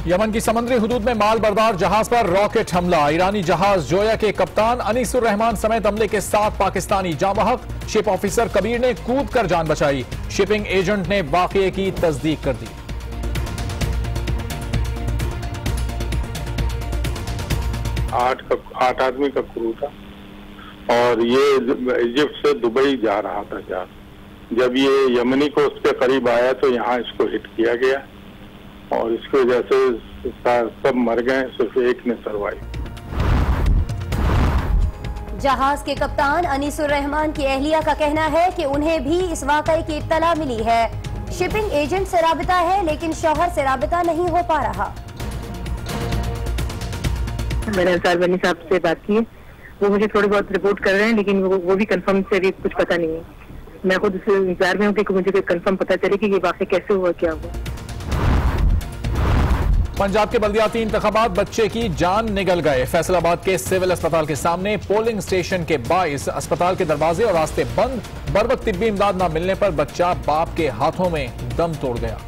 Yemen की समुद्री हुदूद में माल बरदार जहाज पर रॉकेट हमला। ईरानी जहाज जोया के कप्तान अनीसुर रहमान समेत अमले के 7 पाकिस्तानी जाँ बहक। शिप ऑफिसर कबीर ने कूद कर जान बचाई। शिपिंग एजेंट ने वाकये की तस्दीक कर दी। आठ आदमी का क्रू था और ये इजिप्ट से दुबई जा रहा था जहाज। जब ये यमनी को उसके करीब आया तो यहाँ इसको हिट किया गया और इसकी वजह से सब मर गए, सिर्फ एक ने सर्वाइव। जहाज के कप्तान अनीसुर रहमान की अहलिया का कहना है कि उन्हें भी इस वाकये की इत्तला मिली है। शिपिंग एजेंट से राबिता है लेकिन शौहर से राबिता नहीं हो पा रहा। मैंने अंसार बनी साहब से बात की, वो मुझे थोड़ी बहुत रिपोर्ट कर रहे हैं लेकिन वो भी कंफर्म से अभी कुछ पता नहीं है। मैं खुद इस इंतजार में हूँ कि मुझे कंफर्म पता चले कि ये वाकई कैसे हुआ, क्या हुआ। पंजाब के बल्दियाती इंतखाबात बच्चे की जान निगल गए। फैसलाबाद के सिविल अस्पताल के सामने पोलिंग स्टेशन के बाइस अस्पताल के दरवाजे और रास्ते बंद। बरवक्त तिब्बी इमदाद न मिलने पर बच्चा बाप के हाथों में दम तोड़ गया।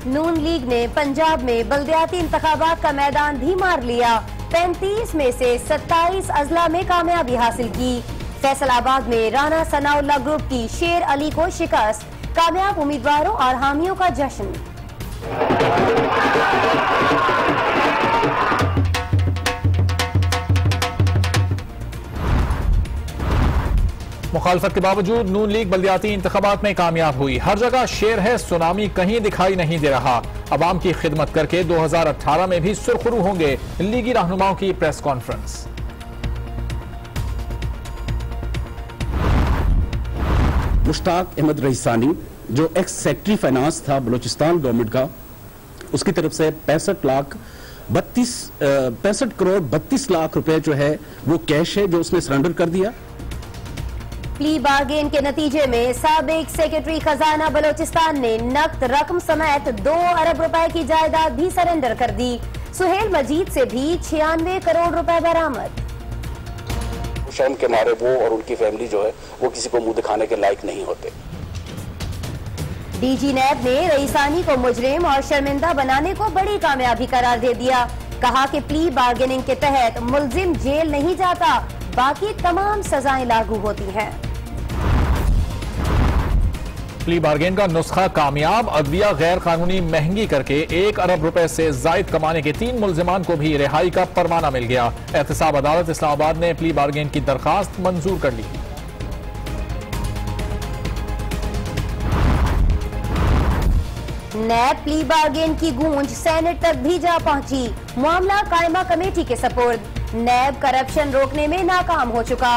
नून लीग ने पंजाब में बल्दियाती इंतखाबात का मैदान भी मार लिया। 35 में से 27 अजला में कामयाबी हासिल की। फैसलाबाद में राना सनाउल्लाह ग्रुप की शेर अली को शिकस्त। कामयाब उम्मीदवारों और हामियों का जश्न। मुखालफत के बावजूद नून लीग बल्दियाती इंतखाबात में कामयाब हुई। हर जगह शेर है, सुनामी कहीं दिखाई नहीं दे रहा। अवाम की खिदमत करके 2018 में भी सुरखरू होंगे। लीगी रहनुमाओं की प्रेस कॉन्फ्रेंस। मुश्ताक अहमद रईसानी जो एक्स सेक्रेटरी फाइनेंस था बलूचिस्तान गवर्नमेंट का, उसकी तरफ से 65 करोड़ 32 लाख रुपए जो है वो कैश है जो उसने सरेंडर कर दिया। प्ली बार्गेन के नतीजे में साबिक सेक्रेटरी खजाना बलोचिस्तान ने नकद रकम समेत 2 अरब रुपए की जायदाद भी सरेंडर कर दी। सुहेल मजीद से भी 96 करोड़ रुपए बरामद। शर्म के मारे वो और उनकी फैमिली जो है वो किसी को मुंह दिखाने के लायक नहीं होते। डीजी नैब ने रईसानी को मुजरिम और शर्मिंदा बनाने को बड़ी कामयाबी करार दे दिया। कहा कि प्ली बार्गेनिंग के तहत मुल्जिम जेल नहीं जाता, बाकी तमाम सजाएं लागू होती हैं। प्ली बार्गेन का नुस्खा कामयाब। अदविया गैर कानूनी महंगी करके 1 अरब रुपए से जायद कमाने के 3 मुल्जिमान को भी रिहाई का परवाना मिल गया। एहतसाब अदालत इस्लामाबाद ने प्ली बार्गेन की दरखास्त मंजूर कर ली। नैब प्ली बार्गेन की गूंज सेनेट तक भी जा पहुंची। मामला कायमा कमेटी के सपुर्द। नैब करप्शन रोकने में नाकाम हो चुका।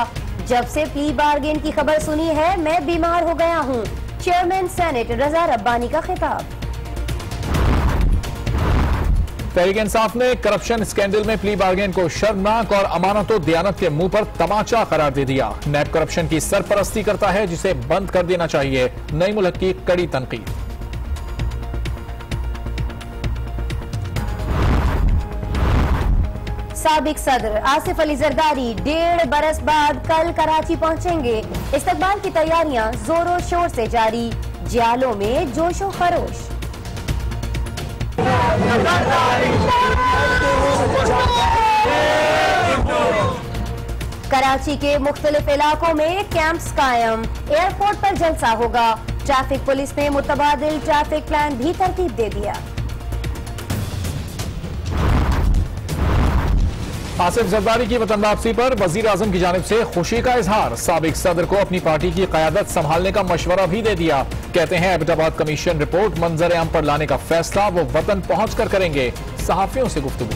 जब से प्ली बार्गेन की खबर सुनी है मैं बीमार हो गया हूं। चेयरमैन सेनेट रजा रब्बानी का खिताब। तहरीक इंसाफ ने करप्शन स्कैंडल में प्ली बार्गेन को शर्मनाक और अमानत और दयानत के मुंह पर तमाचा करार दे दिया। नैब करप्शन की सरपरस्ती करता है जिसे बंद कर देना चाहिए। नई मुल्क की कड़ी तनकीद। साबिक सदर आसिफ अली जरदारी 1.5 बरस बाद कल कराची पहुंचेंगे। इस्तकबाल की तैयारियां जोरों शोर से जारी। जियालों में जोशो खरोश। कराची के मुख्तलिफ इलाकों में कैंप्स कायम। एयरपोर्ट पर जलसा होगा। ट्रैफिक पुलिस ने मुतबादिल ट्रैफिक प्लान भी तरतीब दे दिया। आसिफ जरदारी की वतन वापसी पर वजीर आजम की जानिब से खुशी का इजहार। साबिक सदर को अपनी पार्टी की क़यादत संभालने का मशवरा भी दे दिया। कहते हैं एबटाबाद कमीशन रिपोर्ट मंजर आम पर लाने का फैसला वो वतन पहुंचकर करेंगे। सहाफियों से गुफ्तगू।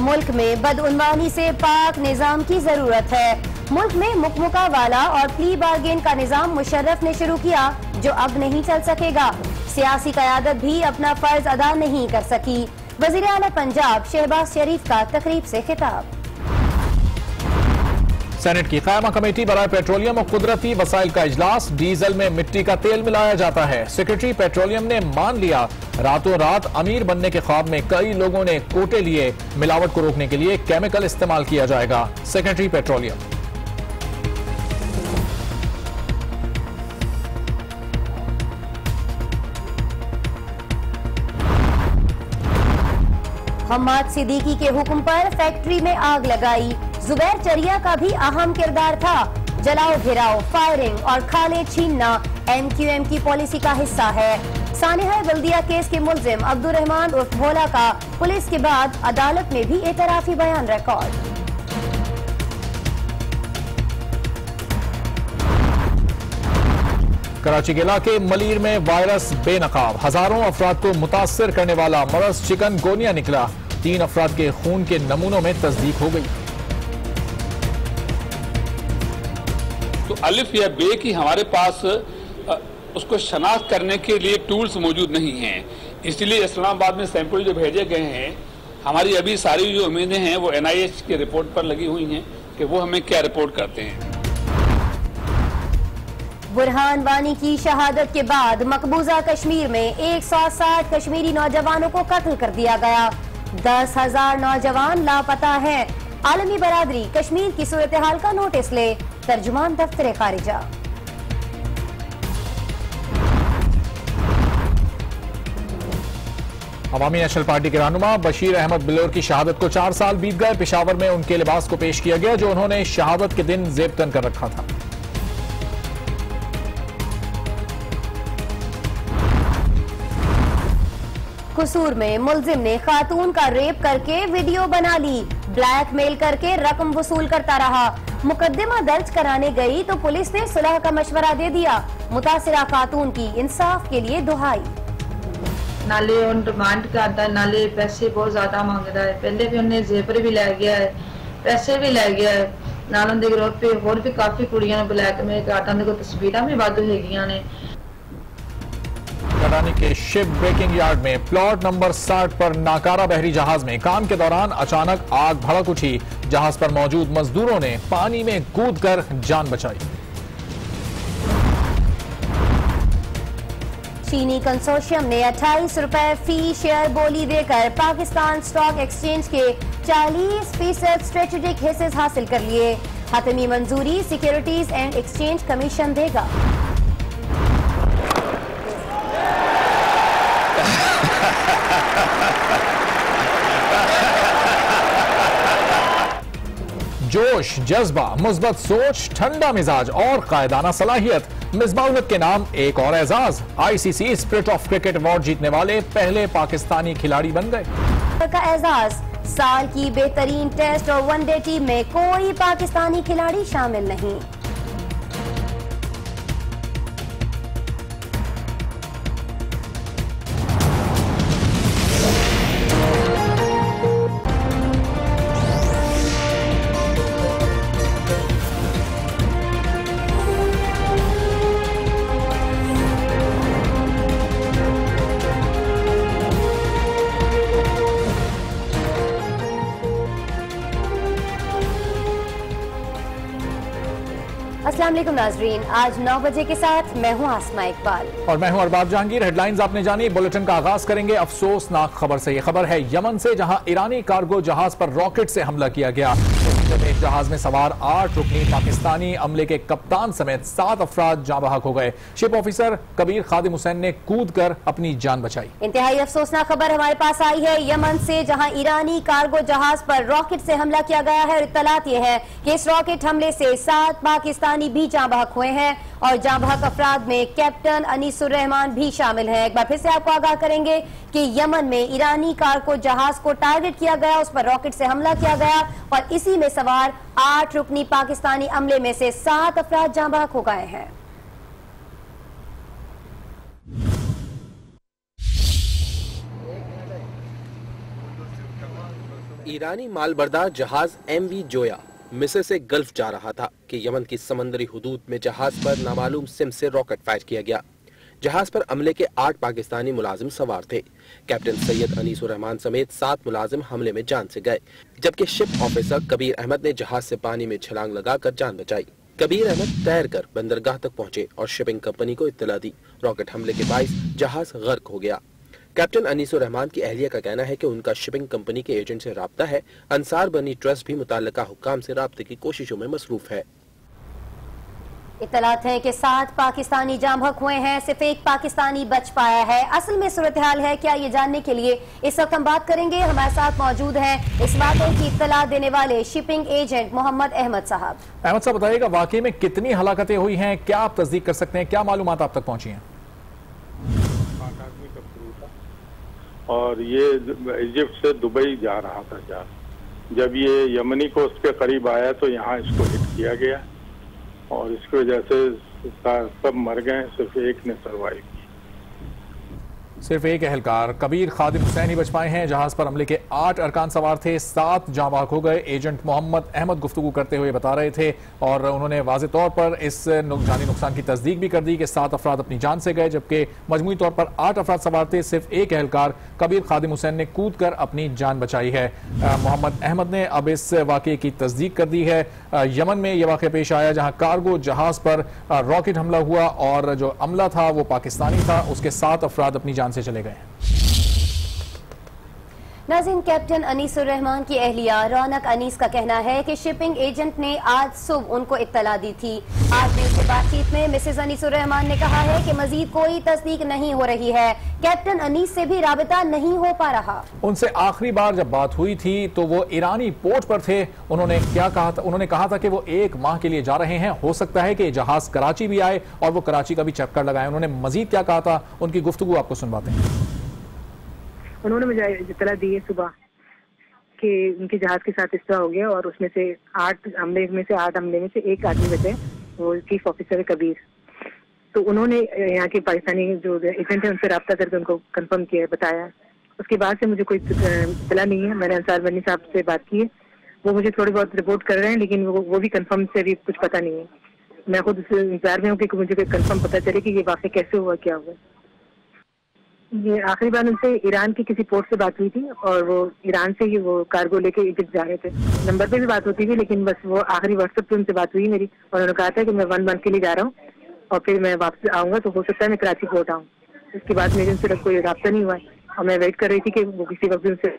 मुल्क में बदउनवानी से पाक निजाम की जरूरत है। मुल्क में मुकमुका वाला और प्ली बार्गेन का निजाम मुशर्रफ ने शुरू किया जो अब नहीं चल सकेगा। सियासी क़यादत भी अपना फर्ज अदा नहीं कर सकी। वज़ीर आला पंजाब शहबाज शरीफ का तकरीब से खिताब। सेनेट की कायमा कमेटी बराए पेट्रोलियम और कुदरती वसाइल का इजलास। डीजल में मिट्टी का तेल मिलाया जाता है। सेक्रेटरी पेट्रोलियम ने मान लिया, रातों रात अमीर बनने के ख्वाब में कई लोगों ने कोटे लिए। मिलावट को रोकने के लिए केमिकल इस्तेमाल किया जाएगा। Secretary petroleum. हम्माद सिद्दीकी के हुक्म पर फैक्ट्री में आग लगाई। जुबैर चरिया का भी अहम किरदार था। जलाओ घिराओ, फायरिंग और खाने छीनना MQM की पॉलिसी का हिस्सा है। सानिहा बल्दिया केस के मुल्जिम अब्दुल रहमान उर्फ भोला का पुलिस के बाद अदालत में भी एतराफी बयान रिकॉर्ड। कराची के इलाके मलीर में वायरस बेनकाब, हजारों अफराद को मुतासर करने वाला मरज चिकनगुनिया निकला। 3 अफराद के खून के नमूनों में तस्दीक हो गई। तो अलिफ या बे की हमारे पास उसको शनाख्त करने के लिए टूल्स मौजूद नहीं हैं, इसलिए इस्लामाबाद में सैंपल जो भेजे गए हैं, हमारी अभी सारी जो उम्मीदें हैं वो NIH की रिपोर्ट पर लगी हुई हैं कि वो हमें क्या रिपोर्ट करते हैं। बुरहान वानी की शहादत के बाद मकबूजा कश्मीर में 160 कश्मीरी नौजवानों को कत्ल कर दिया गया। 10,000 नौजवान लापता हैं। आलमी बरादरी कश्मीर की सूरत हाल का नोटिस ले। तर्जुमान दफ्तर खारिजा। अवामी नेशनल पार्टी के रहनुमा बशीर अहमद बिलोर की शहादत को 4 साल बीत गए। पेशावर में उनके लिबास को पेश किया गया जो उन्होंने शहादत के दिन जेबतन कर रखा था। कसूर में मुल्जिम ने खातून का रेप करके वीडियो बना ली। ब्लैकमेल करके रकम वसूल करता रहा। मुकदमा दर्ज कराने गई तो पुलिस ने सुलह का मशवरा दे दिया। मुतासिरा खातून की इंसाफ के लिए दुहाई। नाले उन डिमांड करता है, नाले पैसे बहुत ज्यादा मांगता है। पहले भी उन्हें जेवर भी लै गया है, पैसे भी लै गया है। नालों के विरोध पे होर भी काफी कुड़ियां ने ब्लैकमेल करता है। तस्वीरां भी वाधू हैगियां ने। करानी के शिप ब्रेकिंग यार्ड में प्लॉट नंबर 60 पर नाकारा बहरी जहाज में काम के दौरान अचानक आग भड़क उठी। जहाज पर मौजूद मजदूरों ने पानी में कूदकर जान बचाई। चीनी कंसोर्शियम ने 28 रुपए फी शेयर बोली देकर पाकिस्तान स्टॉक एक्सचेंज के 40% स्ट्रेटेजिक हिस्से हासिल कर लिए। हतमी मंजूरी सिक्योरिटीज एंड एक्सचेंज कमीशन देगा। जोश, जज्बा, मुस्बत सोच, ठंडा मिजाज और कायदाना सलाहियत, मिसबाह-उल-हक के नाम एक और Ejaz. ICC spirit of cricket award जीतने वाले पहले पाकिस्तानी खिलाड़ी बन गए। का एजाज, साल की बेहतरीन टेस्ट और वनडे टीम में कोई पाकिस्तानी खिलाड़ी शामिल नहीं। अस्सलाम वालेकुम नाजरीन, आज 9 बजे के साथ मैं हूं आसमा इकबाल और मैं हूं अरबाब जहांगीर। हेडलाइंस आपने जानी। बुलेटिन का आगाज करेंगे अफसोसनाक खबर से। यह खबर है यमन से, जहां ईरानी कार्गो जहाज पर रॉकेट से हमला किया गया। एक जहाज में सवार 8 रुकनी पाकिस्तानी अमले के कप्तान समेत 7 अफराद जाँ बहक हो गए। शिप ऑफिसर कबीर खादिम हुसैन ने कूद कर अपनी जान बचाई। इंतहाई अफसोसनाक खबर हमारे पास आई है यमन से, जहां ईरानी कार्गो जहाज पर रॉकेट से हमला किया गया है। और इत्तलात यह है कि इस रॉकेट हमले से 7 पाकिस्तानी भी जाँ बहक हुए हैं और जाँ बहक अफराद में कैप्टन अनीसुर रहमान भी शामिल हैं। एक बार फिर से आपको आगाह करेंगे कि यमन में ईरानी कार्गो जहाज को टारगेट किया गया, उस पर रॉकेट से हमला किया गया और इसी में सवार 8 रुकनी पाकिस्तानी अमले में से 7 अफराद जाँ बहक हो गए हैं। ईरानी मालबरदार जहाज MV जोया मिस्र से गल्फ जा रहा था कि यमन की समंदरी हुदूद में जहाज पर नामालूम सिम से रॉकेट फायर किया गया। जहाज पर हमले के 8 पाकिस्तानी मुलाजिम सवार थे। कैप्टन सैयद अनीसुर रहमान समेत 7 मुलाजिम हमले में जान से गए, जबकि शिप ऑफिसर कबीर अहमद ने जहाज से पानी में छलांग लगाकर जान बचाई। कबीर अहमद तैरकर बंदरगाह तक पहुंचे और शिपिंग कंपनी को इत्तला दी। रॉकेट हमले के बाइस जहाज गर्क हो गया। कैप्टन अनीसुर रहमान की अहलिया का कहना है कि उनका शिपिंग कंपनी के एजेंट से राब्ता है। अंसार बनी ट्रस्ट भी मुताल्लिका हुक्काम से राब्ते की कोशिशों में मसरूफ है। इत्तलात है कि 7 पाकिस्तानी जाम बहक हुए हैं, सिर्फ एक पाकिस्तानी बच पाया है। असल में सूरत हाल है क्या, ये जानने के लिए इस वक्त हम बात करेंगे। हमारे साथ मौजूद हैं इस वाक़े की इत्तला देने वाले शिपिंग एजेंट मोहम्मद अहमद साहब। अहमद साहब बताइएगा, वाकई में कितनी हलाकतें हुई हैं, क्या आप तस्दीक कर सकते हैं, क्या मालूमात आप तक पहुंची हैं? और ये इजिप्ट से दुबई जा रहा था जहाज। जब ये यमनी कोस्ट के करीब आया तो यहाँ इसको हिट किया गया और इसकी वजह से सब मर गए, सिर्फ एक ने सर्वाइव की। सिर्फ एक एहलकार कबीर खादिम हुसैन ही बच पाए हैं। जहाज पर हमले के 8 अरकान सवार थे, 7 जाँ बहक हो गए। एजेंट मोहम्मद अहमद गुफ्तगू करते हुए बता रहे थे और उन्होंने वाज़े तौर पर इस जानी नुकसान की तस्दीक भी कर दी कि 7 अफराद अपनी जान से गए, जबकि मजमूई तौर पर 8 अफराद सवार थे। सिर्फ एक एहलकार कबीर खादिम हुसैन ने कूद कर अपनी जान बचाई है। मोहम्मद अहमद ने अब इस वाक़े की तस्दीक कर दी है। यमन में यह वाक़या पेश आया जहाँ कार्गो जहाज पर रॉकेट हमला हुआ और जो अमला था वो पाकिस्तानी था, उसके 7 अफराद अपनी जान से चले गए। नाज़रीन, कैप्टन अनीसुर रहमान की अहलिया रौनक अनीस का कहना है कि शिपिंग एजेंट ने आज सुबह उनको इत्तला दी थी। आज भी उसकी बातचीत में मिसेज अनीसुर रहमान ने कहा है कि मजीद कोई तस्दीक नहीं हो रही है, कैप्टन अनीस से भी राबिता नहीं हो पा रहा। उनसे आखिरी बार जब बात हुई थी तो वो ईरानी पोर्ट पर थे। उन्होंने क्या कहा था? उन्होंने कहा था कि वो 1 माह के लिए जा रहे हैं, हो सकता है कि जहाज कराची भी आए और वो कराची का भी चक्कर लगाए। उन्होंने मजीद क्या कहा था, उनकी गुफ्तगू आपको सुनवाते हैं। उन्होंने मुझे इत्तला दी है सुबह कि उनके जहाज के साथ इस तरह हो गया और उसमें से 8 हमले में से एक आदमी बचे, वो चीफ ऑफिसर है कबीर। तो उन्होंने यहाँ के पाकिस्तानी जो एजेंट है उनसे रब्ता करके उनको कंफर्म किया, बताया। उसके बाद से मुझे कोई इत्तला नहीं है। मैंने अंसार बनी साहब से बात की है, वो मुझे थोड़ी बहुत रिपोर्ट कर रहे हैं, लेकिन वो भी कंफर्म से अभी कुछ पता नहीं है। मैं खुद इंतजार में हूँ कि मुझे कंफर्म पता चले कि ये वाकई कैसे हुआ, क्या हुआ। ये आखिरी बार उनसे ईरान की किसी पोर्ट से बात हुई थी और वो ईरान से ही वो कार्गो लेके इजिप्ट जा रहे थे। नंबर पे भी बात होती थी, लेकिन बस वो आखिरी व्हाट्सएप पे उनसे बात हुई मेरी और उन्होंने कहा था कि मैं 1 मंथ के लिए जा रहा हूँ और फिर मैं वापस आऊंगा, तो हो सकता है मैं कराची पोर्ट आऊँ। इसके बाद मेरे उनसे कोई रब्ता नहीं हुआ और मैं वेट कर रही थी कि वो किसी वक्त भी उनसे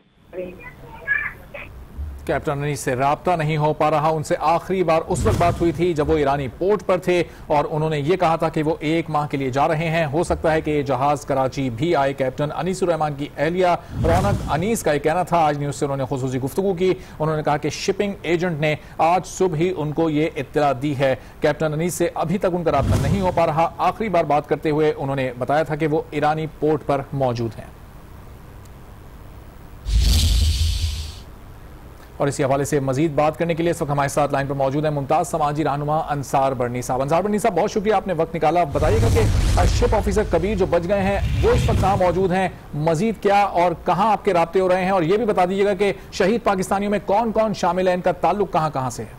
कैप्टन अनीस से राब्ता नहीं हो पा रहा। उनसे आखिरी बार उस वक्त बात हुई थी जब वो ईरानी पोर्ट पर थे और उन्होंने ये कहा था कि वो 1 माह के लिए जा रहे हैं, हो सकता है कि ये जहाज कराची भी आए। कैप्टन अनीसुर रहमान की अहलिया रौनक अनीस का ये कहना था। आज न्यूज से उन्होंने खुसूसी गुफ्तगू की। उन्होंने कहा कि शिपिंग एजेंट ने आज सुबह ही उनको ये इत्तला दी है। कैप्टन अनीस से अभी तक उनका राब्ता नहीं हो पा रहा। आखिरी बार बात करते हुए उन्होंने बताया था कि वो ईरानी पोर्ट पर मौजूद हैं। और इसी हवाले से मजीद बात करने के लिए इस वक्त हमारे साथ लाइन पर मौजूद है मुमताज समाजी रहनुमा अंसार बर्नी साहब। अंसार बर्नी साहब, बहुत शुक्रिया, आपने वक्त निकाला। बताइएगा कि शिप ऑफिसर कबीर जो बच गए हैं वो इस वक्त कहाँ मौजूद हैं, मजीद क्या और कहाँ आपके राब्ते हो रहे हैं, और ये भी बता दीजिएगा कि शहीद पाकिस्तानियों में कौन कौन शामिल है, इनका ताल्लुक कहाँ कहाँ से है।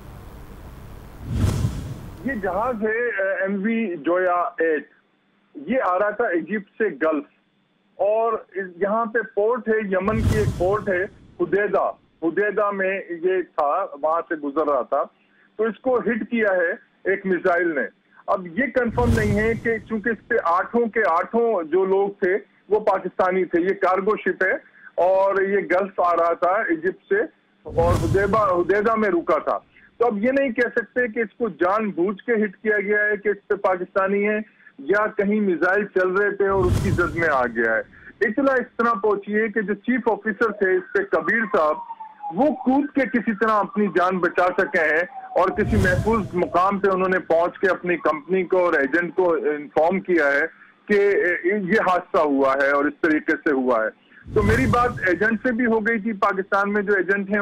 ये जहाज है MV जोया 8, ये आ रहा था इजिप्ट से गल्फ और यहाँ पे पोर्ट है, यमन की एक पोर्ट है हुदैदा में ये था, वहां से गुजर रहा था, तो इसको हिट किया है एक मिसाइल ने। अब ये कंफर्म नहीं है कि चूंकि इस पे 8 के 8 जो लोग थे वो पाकिस्तानी थे। ये कार्गो शिप है और ये गल्फ आ रहा था इजिप्ट से और हुदैदा में रुका था। तो अब ये नहीं कह सकते कि इसको जानबूझ के हिट किया गया है कि इस पे पाकिस्तानी है या कहीं मिसाइल चल रहे थे और उसकी जद में आ गया है। इतना इस तरह पहुंची है कि जो चीफ ऑफिसर थे इस पे कबीर साहब, वो कूद के किसी तरह अपनी जान बचा सके हैं और किसी महफूज मुकाम पे उन्होंने पहुंच के अपनी कंपनी को और एजेंट को इन्फॉर्म किया है कि ये हादसा हुआ है और इस तरीके से हुआ है। तो मेरी बात एजेंट से भी हो गई थी, पाकिस्तान में जो एजेंट हैं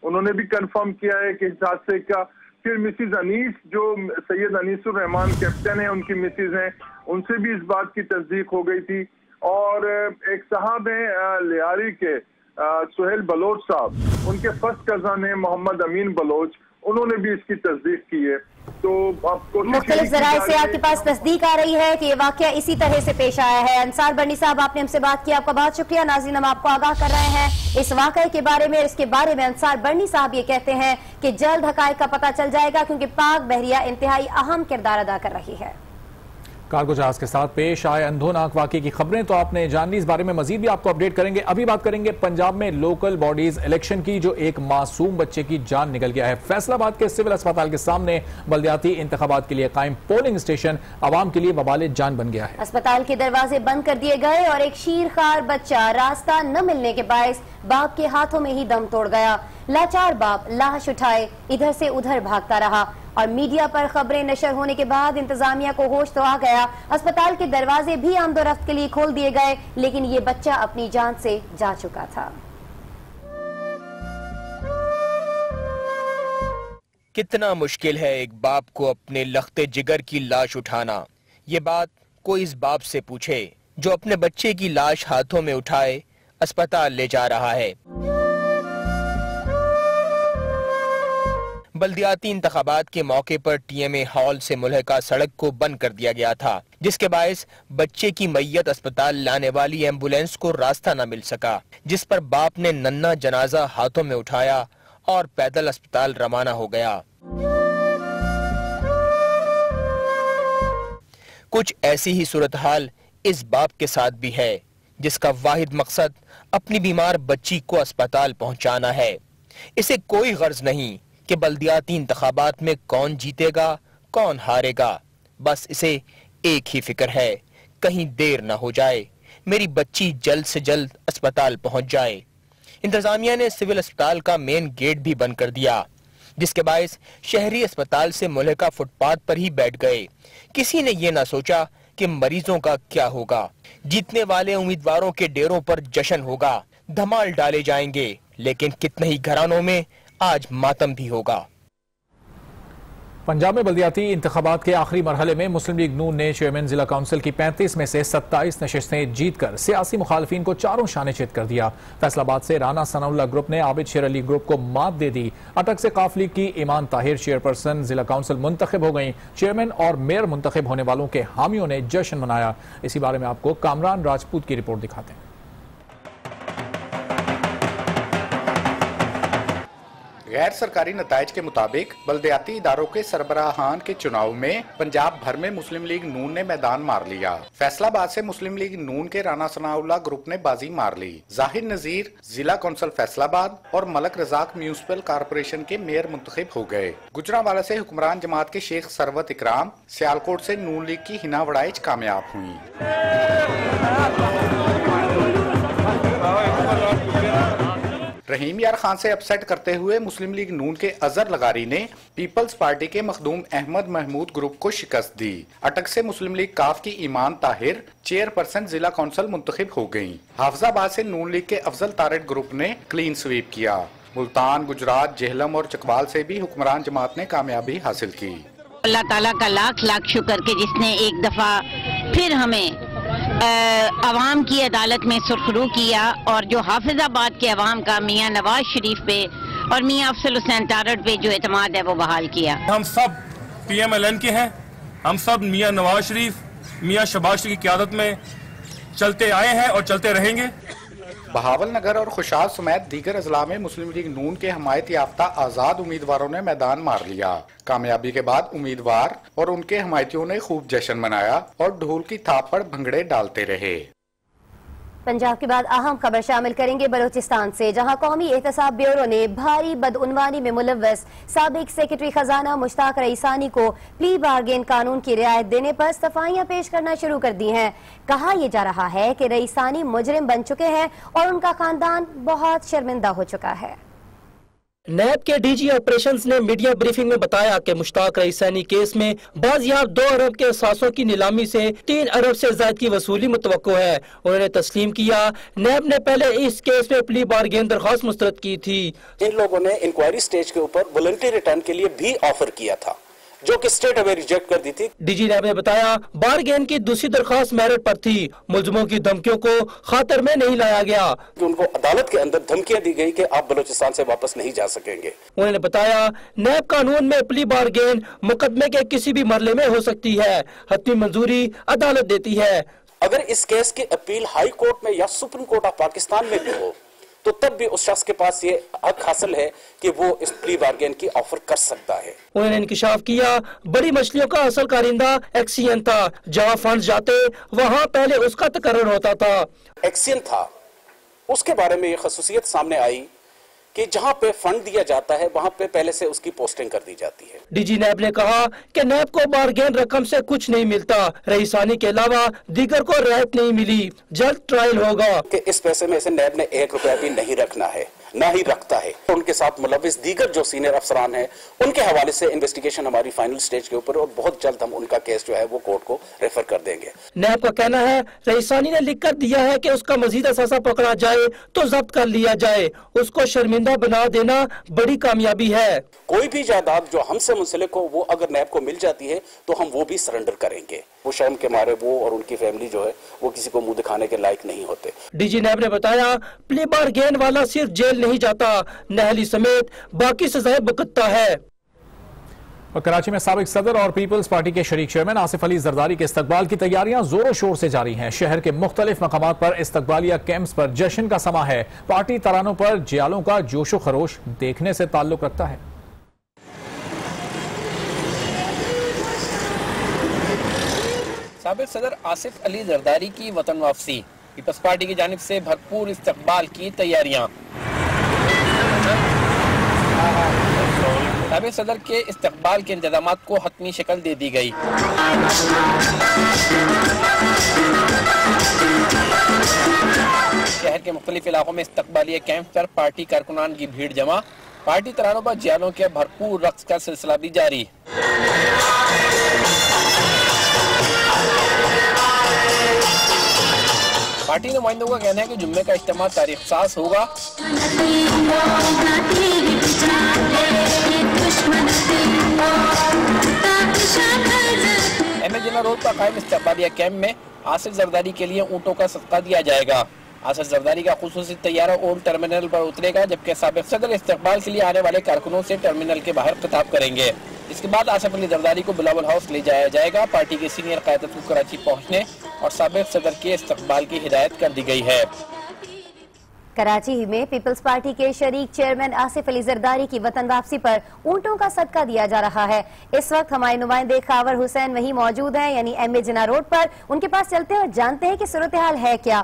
उन्होंने भी कंफर्म किया है कि इस हादसे का। फिर मिसिज अनीस, जो सैयद अनीसुर रहमान कैप्टन है, उनकी मिसिज हैं, उनसे भी इस बात की तस्दीक हो गई थी। और एक साहब हैं लियारी के सुहेल बलोच साहब, उनके फर्स्ट कजन है मोहम्मद अमीन बलोच, उन्होंने भी इसकी तस्दीक की है। तो आपको मुख्तलिफ जराए से आपके पास तस्दीक आ रही है कि ये वाकया इसी तरह से पेश आया है। अंसार बर्नी साहब, आपने हमसे बात की, आपका बहुत शुक्रिया। नाज़रीन, हम आपको आगाह कर रहे हैं इस वाकये के बारे में। इसके बारे में अंसार बर्नी साहब ये कहते हैं कि जल्द हकायक का पता चल जाएगा, क्योंकि पाक बहरिया इंतहाई अहम किरदार अदा कर रही है। कार्गो जहाज के साथ पेश आए अंधोनाक वाकये की खबरें तो आपने जान ली। इस बारे में मजीद भी आपको अपडेट करेंगे। अभी बात करेंगे पंजाब में लोकल बॉडीज इलेक्शन की, जो एक मासूम बच्चे की जान निकल गया है। फैसलाबाद के सिविल अस्पताल के सामने बल्दियाती इंतखाबात के लिए कायम पोलिंग स्टेशन आवाम के लिए वबाले जान बन गया है। अस्पताल के दरवाजे बंद कर दिए गए और एक शीरखार बच्चा रास्ता न मिलने के बायस बाप के हाथों में ही दम तोड़ गया। लाचार बाप लाश उठाए इधर से उधर भागता रहा और मीडिया पर खबरें नशर होने के बाद इंतजामिया को होश तो आ गया। अस्पताल के दरवाजे भी आमदोरफ्त के लिए खोल दिए गए, लेकिन ये बच्चा अपनी जान से जा चुका था। कितना मुश्किल है एक बाप को अपने लख्ते जिगर की लाश उठाना। ये बात कोई इस बाप से पूछे जो अपने बच्चे की लाश हाथों में उठाए अस्पताल ले जा रहा है। बल्दियाती इंतखाबात के मौके पर टीएमए हॉल से मुल्हका सड़क को बंद कर दिया गया था, जिसके बायस बच्चे की मैयत अस्पताल लाने वाली एम्बुलेंस को रास्ता न मिल सका, जिस पर बाप ने नन्हा जनाजा हाथों में उठाया और पैदल अस्पताल रवाना हो गया। कुछ ऐसी ही सूरत हाल इस बाप के साथ भी है, जिसका वाहिद मकसद अपनी बीमार बच्ची को अस्पताल पहुंचाना है। इसे कोई गर्ज नहीं कि बल्दियाती इंतखाबात में कौन जीतेगा कौन हारेगा, बस इसे एक ही फिक्र है, कहीं देर न हो जाए, मेरी बच्ची जल्द से जल्द अस्पताल पहुंच जाए। इंतजामिया ने सिविल अस्पताल का मेन गेट भी बंद कर दिया, जिसके बायस शहरी अस्पताल से मुल्हका फुटपाथ पर ही बैठ गए। किसी ने यह ना सोचा कि मरीजों का क्या होगा। जीतने वाले उम्मीदवारों के डेरों पर जश्न होगा, धमाल डाले जाएंगे, लेकिन कितने ही घरानों में आज मातम भी होगा। पंजाब में बल्दियाती इंतखाबात के आखिरी मरहले में मुस्लिम लीग नून ने चेयरमैन जिला काउंसिल की 35 में से 27 नशिस्तें जीतकर सियासी मुखालफिन को चारों शाने चित कर दिया। फैसलाबाद से राना सनाउल्लाह ग्रुप ने आबिद शेर अली ग्रुप को मात दे दी। अटक से काफ लीग की ईमान ताहिर चेयरपर्सन जिला काउंसिल मुंतखब हो गई। चेयरमैन और मेयर मुंतखब होने वालों के हामियों ने जश्न मनाया। इसी बारे में आपको कामरान राजपूत की रिपोर्ट दिखाते हैं। गैर सरकारी नताइज के मुताबिक बल्दियाती इदारों के सरबराहान के चुनाव में पंजाब भर में मुस्लिम लीग नून ने मैदान मार लिया। फैसलाबाद से मुस्लिम लीग नून के राना सनाउल्लाह ग्रुप ने बाजी मार ली। जाहिर नजीर जिला कौंसिल फैसलाबाद और मलक रजाक म्यूनिसिपल कारपोरेशन के मेयर मुंतखब हो गए। गुजरांवाला से हुक्मरान जमात के शेख सरवत इकराम, सियालकोट से नून लीग की हिना वड़ाइच कामयाब हुई। रहीम यार खान से अपसेट करते हुए मुस्लिम लीग नून के अजहर लगारी ने पीपल्स पार्टी के मखदूम अहमद महमूद ग्रुप को शिकस्त दी। अटक से मुस्लिम लीग काफ की ईमान ताहिर चेयरपर्सन जिला काउंसिल मुंतखब हो गयी। हाफजाबाद से नून लीग के अफजल तारिक ग्रुप ने क्लीन स्वीप किया। मुल्तान, गुजरात, जेहलम और चकवाल से भी हुक्मरान जमात ने कामयाबी हासिल की। अल्लाह ताला का लाख लाख शुक्र के जिसने एक दफा फिर हमें अवाम की अदालत में सुरखरू किया और जो हाफिजाबाद के अवाम का मियाँ नवाज शरीफ पे और मियाँ अफसल हुसैन तारड़ पे जो एतमाद है वो बहाल किया। हम सब PMLN के हैं, हम सब मियाँ नवाज शरीफ, मियाँ शहबाज शरीफ की क़यादत में चलते आए हैं और चलते रहेंगे। बहावल नगर और खुशाल समेत दीगर अजला में मुस्लिम लीग नून के हमायत याफ्ता आजाद उम्मीदवारों ने मैदान मार लिया। कामयाबी के बाद उम्मीदवार और उनके हमायतियों ने खूब जश्न मनाया और ढोल की थाप पर भंगड़े डालते रहे। पंजाब के बाद अहम खबर शामिल करेंगे बलोचिस्तान से, जहां कौमी एहतसाब ब्यूरो ने भारी बदउनवानी में मुलव्वस साबिक सेक्रेटरी खजाना मुश्ताक रईसानी को प्ली बार्गेन कानून की रियायत देने पर सफाइयां पेश करना शुरू कर दी हैं। कहा यह जा रहा है कि रईसानी मुजरिम बन चुके हैं और उनका खानदान बहुत शर्मिंदा हो चुका है। नैब के डीजी ऑपरेशंस ने मीडिया ब्रीफिंग में बताया कि मुश्ताक रईसानी केस में बाजियाब 2 अरब के असासों की नीलामी से 3 अरब से ज्यादा की वसूली मुतवक्को है। उन्होंने तस्लीम किया नैब ने पहले इस केस में प्ली बार्गेन दरख्वास्त मुस्तरद की थी। इन लोगों ने इंक्वायरी स्टेज के ऊपर वॉलंटरी रिटर्न के लिए भी ऑफर किया था, जो कि स्टेट हमें रिजेक्ट कर दी थी। डीजी नैब ने बताया बारगेन की दूसरी दरख्वास्त मेरिट पर थी, मुलजमों की धमकियों को खातर में नहीं लाया गया। उनको अदालत के अंदर धमकियां दी गई कि आप बलूचिस्तान से वापस नहीं जा सकेंगे। उन्होंने बताया नैब कानून में प्ली बारगेन मुकदमे के किसी भी मरले में हो सकती है, हतमी मंजूरी अदालत देती है। अगर इस केस की अपील हाई कोर्ट में या सुप्रीम कोर्ट ऑफ पाकिस्तान में भी हो तो तब भी उस शख्स के पास ये हक हासिल है कि वो इस प्ली बार्गेन की ऑफर कर सकता है। उन्होंने इंकिशाफ किया बड़ी मछलियों का असल कारिंदा एक्सियन था, जहाँ फंड जाते वहाँ पहले उसका तकर्रर होता था। एक्सियन था, उसके बारे में ये खसूसियत सामने आई कि जहाँ पे फंड दिया जाता है वहाँ पे पहले से उसकी पोस्टिंग कर दी जाती है। डीजी नैब ने कहा कि नैब को बारगेन रकम से कुछ नहीं मिलता, रईसानी के अलावा दीगर को रियायत नहीं मिली, जल्द ट्रायल होगा। कि इस पैसे में से नैब ने 1 रुपया भी नहीं रखना है, ना ही रखता है। उनके साथ मुलविस दीगर जो सीनियर अफसरान हैं उनके हवाले से इन्वेस्टिगेशन हमारी फाइनल स्टेज के ऊपर, और बहुत जल्द हम उनका केस जो है वो कोर्ट को रेफर कर देंगे। नैब का कहना है रईसानी ने लिख कर दिया है कि उसका मजीद असासा पकड़ा जाए तो जब्त कर लिया जाए, उसको शर्मिंदा बना देना बड़ी कामयाबी है। कोई भी जायदाद जो हमसे मुंसलिक हो वो अगर नैब को मिल जाती है तो हम वो भी सरेंडर करेंगे। वो शर्म के मारे वो और उनकी फैमिली जो है वो किसी को मुंह दिखाने के लायक नहीं होते। डीजी नैब ने बताया प्ली बारगेन वाला सिर्फ जेल नहीं जाता, नहली समेत बाकी सजाएं भुगतता है। और कराची में साबिक सदर और पीपल्स पार्टी के शरीक चेयरमैन आसिफ अली जरदारी के इस्तकबाल की तैयारियां जोरों शोर से जारी हैं। शहर के मुख्तलिफ मकामात पर इस्तकबालिया कैंप्स पर जश्न का समा है। पार्टी तरानों पर जियालों का जोशो खरोश देखने से ताल्लुक रखता है। साबिक सदर आसिफ अली जरदारी की वतन वापसी, पीपल्स पार्टी की जानिब से भरपूर इस्तकबाल की तैयारियां। साबिक सदर के इस्तकबाल के इंतजामात को हतमी शक्ल दे दी गई। शहर के मुख्तलिफ इलाकों में इस्तकबालिया कैंप पर पार्टी कारकुनान की भीड़ जमा, पार्टी तरानों पर जियालों के भरपूर रक्स का सिलसिला भी जारी। पार्टी नुमाइंदों का कहना है कि जुम्मे का इज्तिमा तारीख साज होगा। एमए जिन्ना रोड पर कायम इस्तकबालिया कैंप में आसिफ जरदारी के लिए ऊँटों का सदका दिया जाएगा। आसिफ जरदारी का खुसूसी तैयारा ओल्ड टर्मिनल पर उतरेगा, जबकि साबिक सदर इस्तकबाल के लिए आने वाले कारकुनों से टर्मिनल के बाहर खिताब करेंगे। इसके बाद आसिफ अली जरदारी को बिलावल हाउस ले जाया जाएगा। पार्टी की सीनियर क़यादत को कराची पहुंचने और साबिक सदर के इस्तकबाल की हिदायत कर दी गई है। कराची में पीपल्स पार्टी के शरीक चेयरमैन आसिफ अली जरदारी की वतन वापसी पर ऊंटों का सदका दिया जा रहा है। इस वक्त हमारे नुमाइंदे खावर हुसैन वहीं मौजूद हैं, यानी एमए जिन्ना रोड पर। उनके पास चलते हैं और जानते हैं कि सूरत हाल है क्या।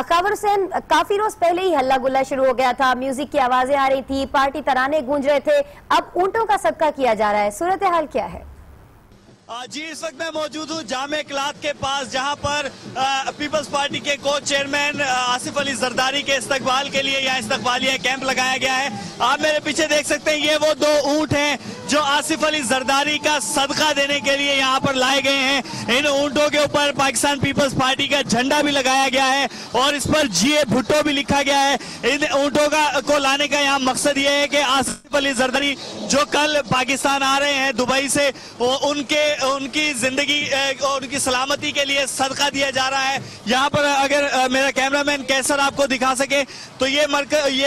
खावर हुसैन, काफी रोज पहले ही हल्ला गुल्ला शुरू हो गया था, म्यूजिक की आवाजें आ रही थी, पार्टी तराने गूंज रहे थे, अब ऊंटों का सदका किया जा रहा है, सूरत हाल क्या है? जी, इस वक्त मैं मौजूद हूँ जामे क्लाथ के पास, जहां पर पीपल्स पार्टी के को चेयरमैन आसिफ अली जरदारी के इस्तकबाल के लिए यहाँ इस्तकबालिया कैंप लगाया गया है। आप मेरे पीछे देख सकते हैं, ये वो 2 ऊंट हैं जो आसिफ अली जरदारी का सदका देने के लिए यहाँ पर लाए गए हैं। इन ऊंटों के ऊपर पाकिस्तान पीपल्स पार्टी का झंडा भी लगाया गया है और इस पर जीए भुट्टो भी लिखा गया है। इन ऊंटों को लाने का यहाँ मकसद ये है कि आसिफ अली जरदारी जो कल पाकिस्तान आ रहे हैं दुबई से, उनकी जिंदगी और उनकी सलामती के लिए सदका दिया जा रहा है। यहाँ पर अगर मेरा कैमरामैन कैसर आपको दिखा सके तो ये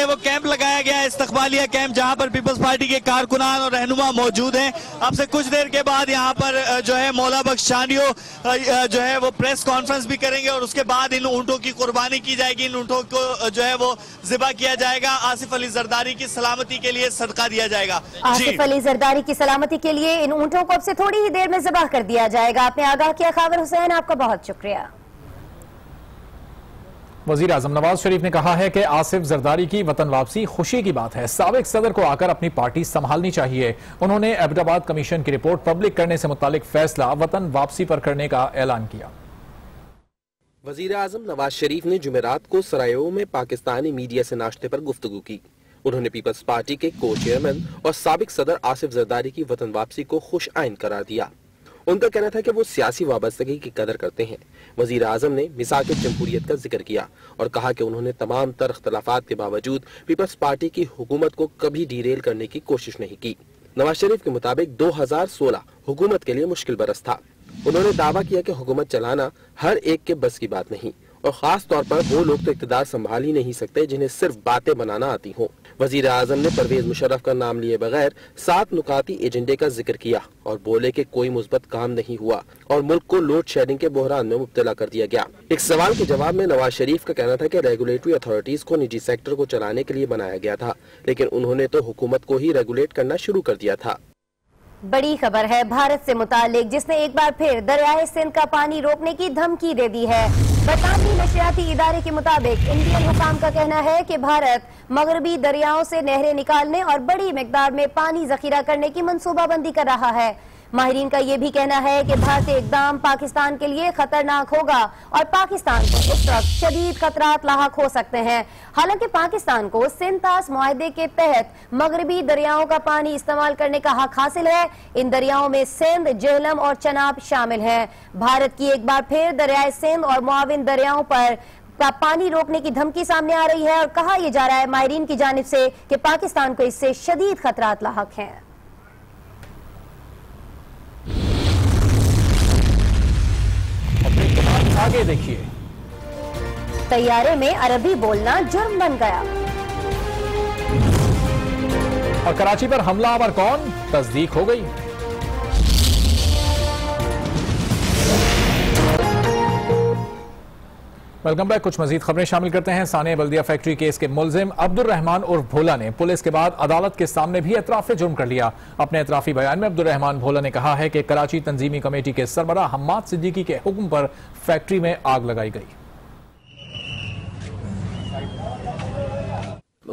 वो कैंप लगाया गया है, इस्तकबालिया कैंप, जहाँ पर पीपल्स पार्टी के कारकुनान और रहनुमा मौजूद हैं। अब से कुछ देर के बाद यहाँ पर जो है मौला बख्श चांडियो जो है वो प्रेस कॉन्फ्रेंस भी करेंगे और उसके बाद इन ऊँटों की कुर्बानी की जाएगी, इन ऊँटों को जो है वो ज़िबा किया जाएगा, आसिफ अली जरदारी की सलामती के लिए सदका दिया जाएगा। आसिफ अली जरदारी की सलामती के लिए इन ऊँटों को अब से थोड़ी ही देर में ज़िबा कर दिया जाएगा। आपने आगाह किया खावर हुसैन, आपका बहुत शुक्रिया। वजीर आजम नवाज शरीफ ने कहा है कि आसिफ जरदारी की वतन वापसी खुशी की बात है, साबिक सदर को आकर अपनी पार्टी संभालनी चाहिए। उन्होंने एबटाबाद कमीशन की रिपोर्ट पब्लिक करने से मुतालिक फैसला वतन वापसी पर करने का ऐलान किया। वजीर आजम नवाज शरीफ ने जुमेरात को सरायों में पाकिस्तानी मीडिया से नाश्ते पर गुफ्तगू की। उन्होंने पीपल्स पार्टी के को चेयरमैन और साबिक सदर आसिफ जरदारी की वतन वापसी को खुश आइन करार दिया। उनका कहना था कि वो सियासी वाबस्तगी की कदर करते हैं। वजीर आजम ने मिसाक जमहूरियत का जिक्र किया और कहा कि उन्होंने तमाम तर इख्तलाफात के बावजूद पीपल्स पार्टी की हुकूमत को कभी डीरेल करने की कोशिश नहीं की। नवाज शरीफ के मुताबिक 2016 हुकूमत के लिए मुश्किल बरस था। उन्होंने दावा किया कि हुकूमत चलाना हर एक के बस की बात नहीं, और खास तौर पर वो लोग तो इक़्तिदार संभाल ही नहीं सकते जिन्हें सिर्फ बातें बनाना आती हों। वजीर आजम ने परवेज मुशर्रफ का नाम लिए बगैर 7 नुकाती एजेंडे का जिक्र किया और बोले कि कोई मुस्बत काम नहीं हुआ और मुल्क को लोड शेडिंग के बहरान में मुब्तला कर दिया गया। एक सवाल के जवाब में नवाज शरीफ का कहना था कि रेगुलेटरी अथॉरिटीज को निजी सेक्टर को चलाने के लिए बनाया गया था, लेकिन उन्होंने तो हुकूमत को ही रेगुलेट करना शुरू कर दिया था। बड़ी खबर है भारत से मुतालिक, जिसने एक बार फिर दरियाए सिंध का पानी रोकने की धमकी दे दी है। बरतानवी नशरियाती इदारे के मुताबिक इंडियन हुकाम का कहना है कि भारत मगरबी दरियाओं से नहरें निकालने और बड़ी मिकदार में पानी जखीरा करने की मंसूबाबंदी कर रहा है। माहिरीन का ये भी कहना है कि भारतीय इकदाम पाकिस्तान के लिए खतरनाक होगा और पाकिस्तान को इस वक्त शदीद खतरात लाहक हो सकते हैं। हालांकि पाकिस्तान को सिंध-तास मुआहदे के तहत मगरबी दरियाओं का पानी इस्तेमाल करने का हक हासिल है। इन दरियाओं में सिंध, जेहलम और चनाब शामिल हैं। भारत की एक बार फिर दरियाए सिंध और मुआविन दरियाओं पर का पानी रोकने की धमकी सामने आ रही है और कहा यह जा रहा है माहिरीन की जानिब से कि पाकिस्तान को इससे शदीद खतरात लाहक हैं। आगे देखिए, तैयारे में अरबी बोलना जुर्म बन गया और कराची पर हमलावर कौन, तस्दीक हो गई। Welcome back. कुछ मजीद खबरें शामिल करते हैं। सानिया बल्दिया फैक्ट्री केस के मुलजिम अब्दुर्रहमान उर्फ भोला ने पुलिस के बाद अदालत के सामने भी एतराफ जुर्म कर लिया। अपने एतराफी बयान में अब्दुर्रहमान भोला ने कहा है कि कराची तंजीमी कमेटी के सरबराह हम्माद सिद्दीकी के हुक्म पर फैक्ट्री में आग लगाई गई।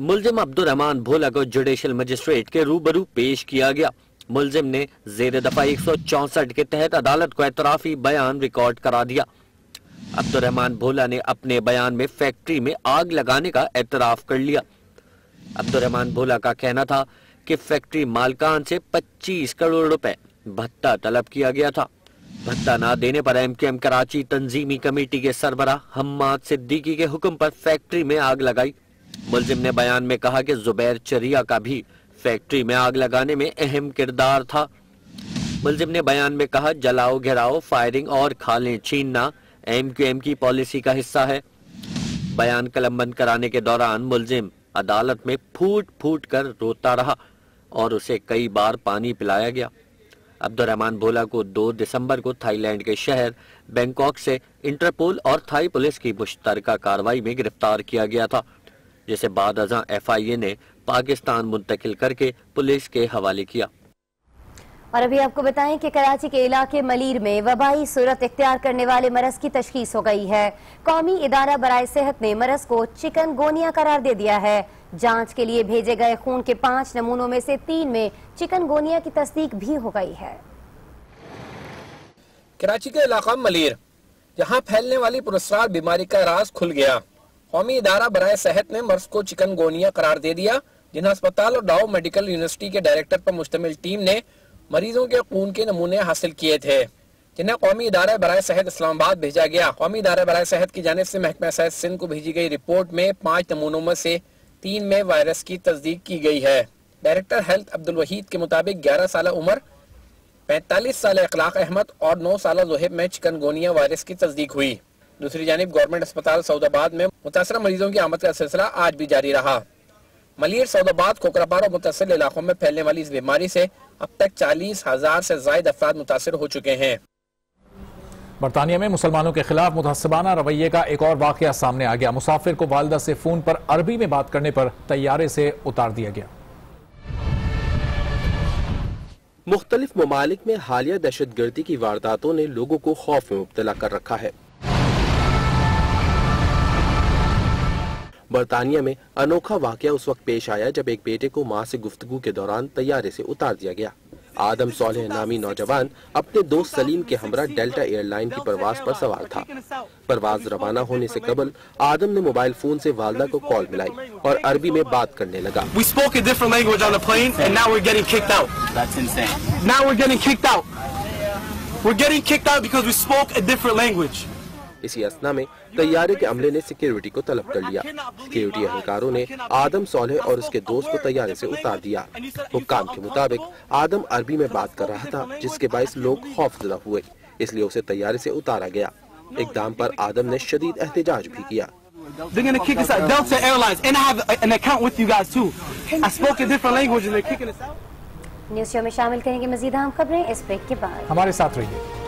मुलजिम अब्दुर्रहमान भोला को जुडिशल मजिस्ट्रेट के रूबरू पेश किया गया। मुलजिम ने जेर दफा 164 के तहत अदालत को एतराफी बयान रिकॉर्ड करा दिया। अब्दुर्रहमान भोला ने अपने बयान में फैक्ट्री में आग लगाने का एतराफ कर लिया। अब्दुर्रहमान भोला का कहना था कि फैक्ट्री मालकान से 25 करोड़ रुपए भत्ता तलब किया गया था। भत्ता न देने पर एमक्यूएम कराची तंजीमी कमेटी के सरबराह हम्माद सिद्दीकी के हुक्म पर फैक्ट्री में आग लगाई। मुलजिम ने बयान में कहा कि जुबैर चरिया का भी फैक्ट्री में आग लगाने में अहम किरदार था। मुलजिम ने बयान में कहा, जलाओ, घेराओ, फायरिंग और खालें छीनना एमक्यूएम की पॉलिसी का हिस्सा है। बयान कलमबंद कराने के दौरान मुलजिम अदालत में फूट फूट कर रोता रहा और उसे कई बार पानी पिलाया गया। अब्दुर्रहमान भोला को 2 दिसंबर को थाईलैंड के शहर बैंकॉक से इंटरपोल और थाई पुलिस की मुश्तरका कार्रवाई में गिरफ्तार किया गया था, जिसे बाद अज़ां FIA ने पाकिस्तान मुंतकिल करके पुलिस के हवाले किया। और अभी आपको बताएं कि कराची के इलाके मलीर में वबाई सूरत इख्तियार करने वाले मरज की तशखीस हो गई है। कौमी इदारा बराए सेहत ने मरज को चिकनगोनिया करार दे दिया है। जांच के लिए भेजे गए खून के 5 नमूनों में से 3 में चिकनगोनिया की तस्दीक भी हो गई है। कराची के इलाका मलीर, जहां फैलने वाली पुरस्कार बीमारी का राज खुल गया। कौमी इदारा बराए सेहत ने मर्ज को चिकनगोनिया करार दे दिया। जिन्हें अस्पताल और डाउ मेडिकल यूनिवर्सिटी के डायरेक्टर पर मुश्तमिल टीम ने मरीजों के खून के नमूने हासिल किए थे, जिन्हें कौमी इदारा बराए सेहत इस्लामाबाद भेजा गया। कौमी इदारा बराए सेहत की जानिब से महकमा सेहत सिंध को भेजी गई रिपोर्ट में 5 नमूनों में से 3 में वायरस की तस्दीक की गई है। डायरेक्टर हेल्थ अब्दुल वहीद के मुताबिक 11 साल उम्र, 45 साल इखलाक अहमद और 9 साल जोहेब में चिकनगोनिया वायरस की तस्दीक हुई। दूसरी जानिब गवर्नमेंट अस्पताल सऊदाबाद में मुतासरा मरीजों की आमद का सिलसिला आज भी जारी रहा। मलीर, सऊदाबाद, खोखरापार और मुतासिर इलाकों में फैलने वाली इस बीमारी से अब तक 40,000 से ज्यादा अफराद मुतासिर हो चुके हैं। बरतानिया में मुसलमानों के खिलाफ मुतहस्सिबाना रवैये का एक और वाकया सामने आ गया। मुसाफिर को वालिदा से फोन पर अरबी में बात करने पर तैयारे से उतार दिया गया। मुख्तलिफ ममालिक में हालिया दहशतगर्दी की वारदातों ने लोगों को खौफ में मुब्तला कर रखा है। बरतानिया में अनोखा वाकया उस वक्त पेश आया जब एक बेटे को मां से गुफ्तगू के दौरान तैयारे से उतार दिया गया। आदम सोलेह नामी नौजवान अपने दोस्त सलीम के हमरा डेल्टा एयरलाइन की परवाज पर सवार था। परवाज रवाना होने से कबल आदम ने मोबाइल फोन से वालदा को कॉल मिलाई और अरबी में बात करने लगा। We spoke a different language on the plane and now we're getting kicked out. That's insane. Now we're getting kicked out. We're getting kicked out because we spoke a different language. इसी असना में तैयारे के अमले ने security को तलब कर लिया। सिक्योरिटी एहलकारों ने आदम सोलह और उसके दोस्त को तैयारे से उतार दिया। हुक्काम के मुताबिक आदम अरबी में बात कर रहा था, जिसके बायस लोग खौफजदा हुए, इसलिए उसे तैयारे से उतारा गया। इक़दाम पर आदम ने शदीद एहतजाज भी किया। They're gonna kick us out. Delta Airlines, and I have an account with you guys too. I spoke a different language and they're kicking us out. News show में शामिल करेंगे मज़ीद अहम खबरें इस ब्रेक के बाद। हमारे साथ रहिए।